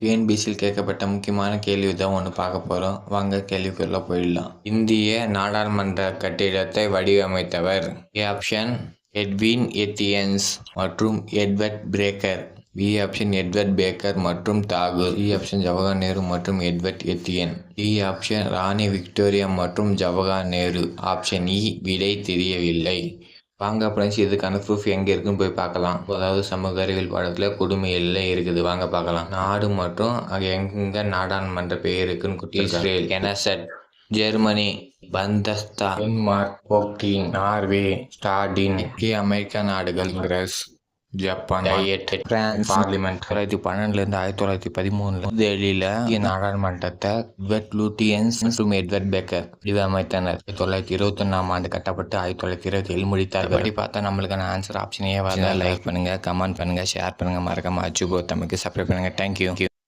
டிஎன்பிசியில் கேட்கப்பட்ட முக்கியமான கேள்வி தான் ஒன்று பார்க்க போகிறோம். வாங்க கேள்விக்குள்ளே போயிடலாம். இந்திய நாடாளுமன்ற கட்டிடத்தை வடிவமைத்தவர்? ஏ ஆப்ஷன் எட்வின் எத்தியன்ஸ் மற்றும் Edward Breaker. B option Edward Baker மற்றும் தாகூர். சி ஆப்ஷன் ஜவஹர்லால் நேரு மற்றும் எட்வர்ட் எத்தியன். டி ஆப்ஷன் ராணி விக்டோரியா மற்றும் ஜவஹர்லால் நேரு. ஆப்ஷன் இ விடை தெரியவில்லை. வாங்க ஃப்ரெண்ட்ஸ், இதுக்கான ப்ரூஃப் எங்கே இருக்குன்னு போய் பார்க்கலாம். அதாவது சமூக அறிவியல் பாடத்தில் குடிமையில இருக்குது. வாங்க பார்க்கலாம். நாடு மற்றும் எங்க நாடாளுமன்ற பெயர் இருக்குன்னு இஸ்ரேல், கெனசெட், ஜெர்மனி, பந்தஸ்தா, டென்மார்க், போக்டின், நார்வே, ஸ்டாடின். முக்கிய அமெரிக்க நாடுகள் கிரஸ், ஜப்பான், பிரான்ஸ், பார்லிமெண்ட். 1912 1913 டெல்லியில நாடாளுமன்றத்தை எட்வர்ட் லூட்டியன்ஸ் மற்றும் எட்வர்ட் பேக்கர் வடிவமைத்தனர். 1921 கட்டப்பட்டு 1927 முடித்தார். படி பார்த்தா நம்மளுக்கான ஆன்சர் ஆப்ஷனே வரல. லைக் பண்ணுங்க, கமெண்ட் பண்ணுங்க, ஷேர் பண்ணுங்க, மறக்காம அச்சுபோ தமிழுக்கு சப்ஸ்கிரைப் பண்ணுங்க. தேங்க்யூ.